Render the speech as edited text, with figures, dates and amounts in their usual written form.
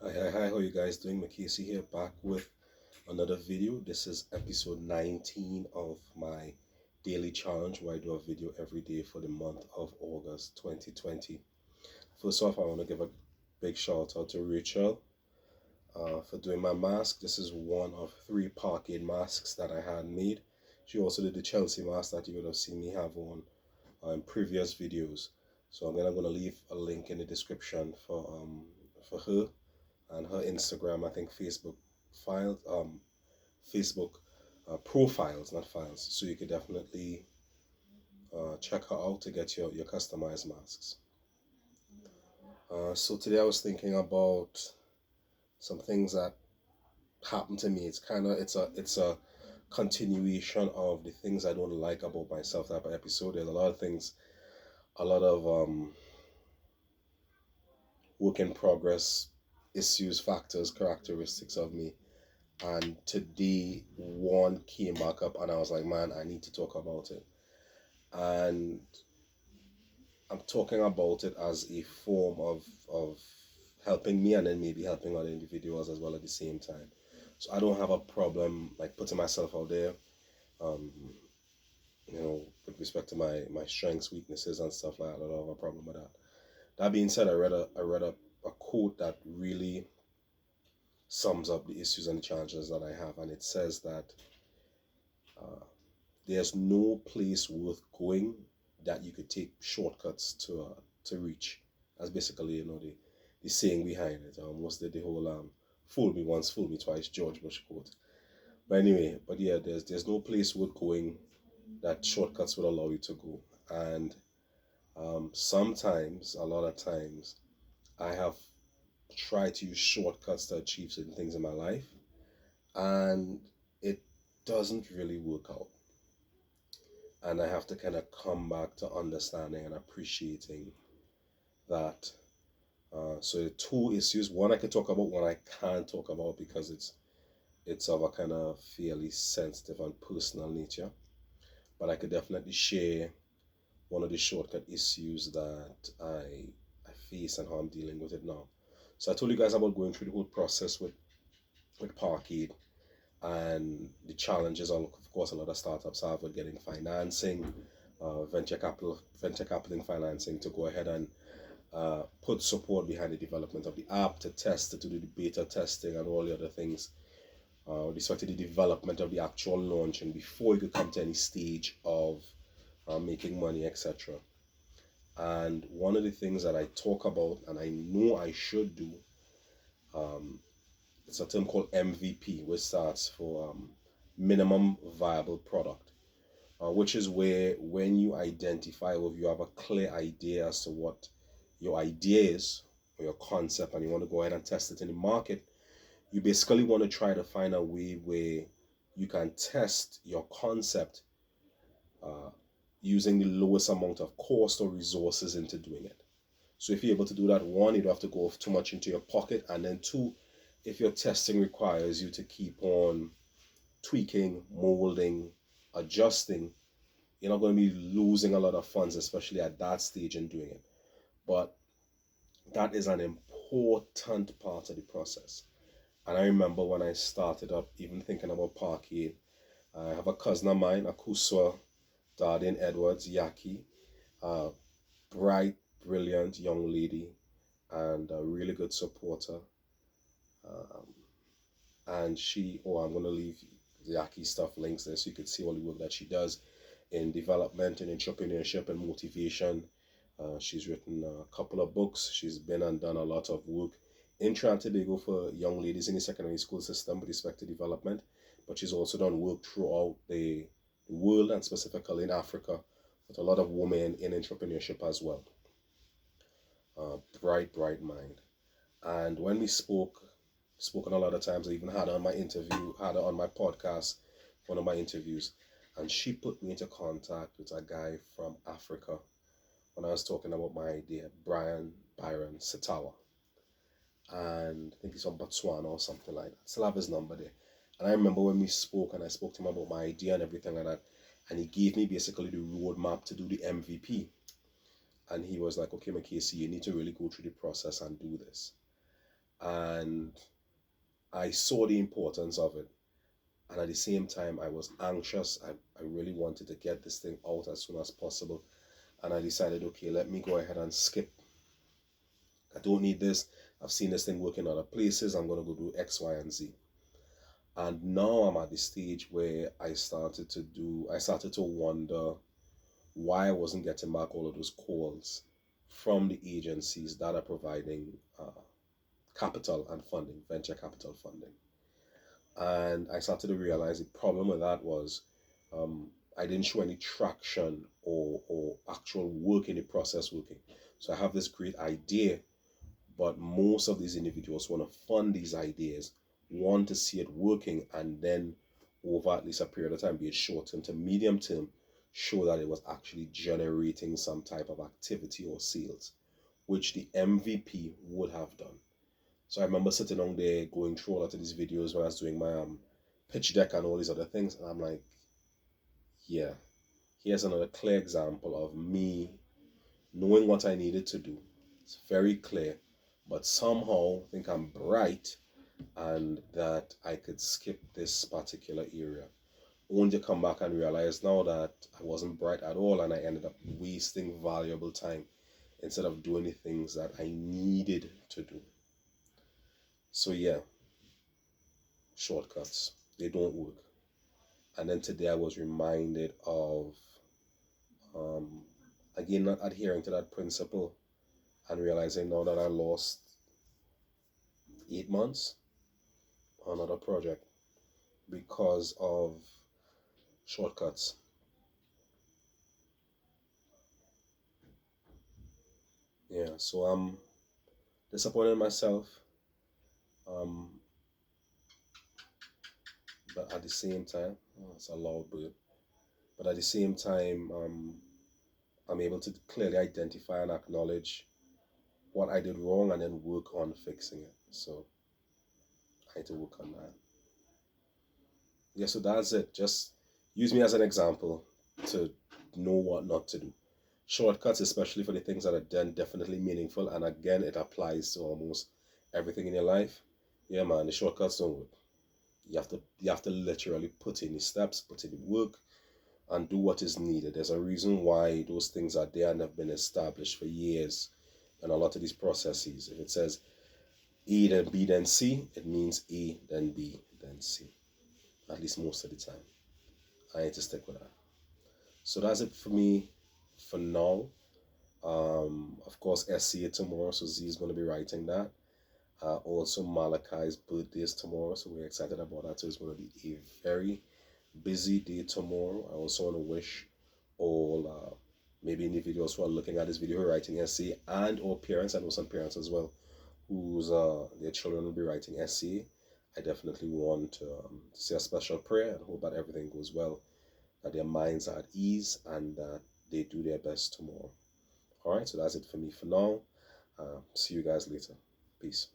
Hi, how you guys doing? Macasey here, back with another video. This is episode 19 of my daily challenge where I do a video every day for the month of August 2020. First off, I want to give a big shout out to Rachel for doing my mask. This is one of three Parkade masks that I had made. She also did the Chelsea mask that you would have seen me have on in previous videos. So I'm gonna leave a link in the description for her and her Instagram, I think Facebook profiles, not files. So you could definitely check her out to get your customized masks. So today I was thinking about some things that happened to me. It's a continuation of the things I don't like about myself type of episode. There's a lot of things, a lot of work in progress issues, factors, characteristics of me. And today one came back up and I was like, man, I need to talk about it. And I'm talking about it as a form of helping me and then maybe helping other individuals as well at the same time. So I don't have a problem like putting myself out there, um, with respect to my strengths, weaknesses and stuff like that. I don't have a problem with that. That being said, I read a quote that really sums up the issues and the challenges that I have, and it says that uh, there's no place worth going that you could take shortcuts to reach. That's basically the saying behind it. What's the whole "fool me once, fool me twice" George Bush quote. But anyway, but yeah, there's no place worth going that shortcuts would allow you to go. And sometimes, a lot of times, I have tried to use shortcuts to achieve certain things in my life, and it doesn't really work out. And I have to kind of come back to understanding and appreciating that. So the two issues, one I could talk about, one I can't talk about because it's of a kind of fairly sensitive and personal nature. But I could definitely share one of the shortcut issues that I face and how I'm dealing with it now. So I told you guys about going through the whole process with Parkade and the challenges, of course, a lot of startups have with getting financing, venture capital financing to go ahead and put support behind the development of the app, to test it, to do the beta testing and all the other things with respect to the development of the actual launch and before you could come to any stage of making money, etc. And one of the things that I talk about and I know I should do, um, it's a term called MVP, which stands for minimum viable product, which is where when you identify or if you have a clear idea as to what your idea is or your concept and you want to go ahead and test it in the market, you basically want to try to find a way where you can test your concept uh, using the lowest amount of cost or resources into doing it. So if you're able to do that, one, you don't have to go too much into your pocket, and then two, if your testing requires you to keep on tweaking, molding, adjusting, you're not going to be losing a lot of funds, especially at that stage in doing it. But that is an important part of the process. And I remember when I started up, even thinking about Parkade, I have a cousin of mine, Akuswa Darden Edwards Yaki, a bright, brilliant young lady, and a really good supporter. Um, and I'm going to leave the Yaki stuff links there so you can see all the work that she does in development and entrepreneurship and motivation. She's written a couple of books. She's been and done a lot of work in Trinidad and Tobago for young ladies in the secondary school system with respect to development. But she's also done work throughout the world and specifically in Africa with a lot of women in entrepreneurship as well. Bright, bright mind. And when we spoken a lot of times, I even had her on my interview, had her on my podcast, one of my interviews, and she put me into contact with a guy from Africa when I was talking about my idea, Brian Byron Sitawa. And I think he's from Botswana or something like that. Still have his number there. And I remember when we spoke and I spoke to him about my idea and everything like that. And he gave me basically the roadmap to do the MVP. And he was like, okay, Macasey, you need to really go through the process and do this. and I saw the importance of it. And at the same time, I was anxious. I really wanted to get this thing out as soon as possible. And I decided, okay, let me go ahead and skip. I don't need this. I've seen this thing work in other places. I'm going to go do X, Y, and Z. And now I'm at the stage where I started to wonder why I wasn't getting back all of those calls from the agencies that are providing capital and funding, venture capital funding. And I started to realize the problem with that was I didn't show any traction or actual work in the process working. So I have this great idea, but most of these individuals want to fund these ideas, want to see it working, and then over at least a period of time, be it short term to medium term, show that it was actually generating some type of activity or sales, which the MVP would have done. So I remember sitting on there going through a lot of these videos when I was doing my pitch deck and all these other things, and I'm like, yeah, here's another clear example of me knowing what I needed to do. It's very clear, but somehow I think I'm bright and that I could skip this particular area. Only to come back and realize now that I wasn't bright at all, and I ended up wasting valuable time instead of doing the things that I needed to do. So yeah, shortcuts, they don't work. And then today I was reminded of um, again not adhering to that principle and realizing now that I lost 8 months on another project because of shortcuts. Yeah, so I'm disappointed in myself, um, but at the same time, oh, it's a loud bird. But at the same time, I'm able to clearly identify and acknowledge what I did wrong and then work on fixing it. So I need to work on that. Yeah, so that's it. Just use me as an example to know what not to do. Shortcuts, especially for the things that are then definitely meaningful, and again, it applies to almost everything in your life. Yeah, man, the shortcuts don't work. You have to literally put in the steps, put in the work, and do what is needed. There's a reason why those things are there and have been established for years. And a lot of these processes, if it says A then B then C, it means A then B then C. At least most of the time. I need to stick with that. So that's it for me for now. Of course, SCA tomorrow, so Z is going to be writing that. Also, Malachi's birthday is tomorrow, so we're excited about that. So it's going to be a very busy day tomorrow. I also want to wish all maybe individuals who are looking at this video who are writing SCA and or parents. I know some parents as well whose their children will be writing SCA. I definitely want to say a special prayer and hope that everything goes well, that their minds are at ease, and that they do their best tomorrow. All right, so that's it for me for now. See you guys later. Peace.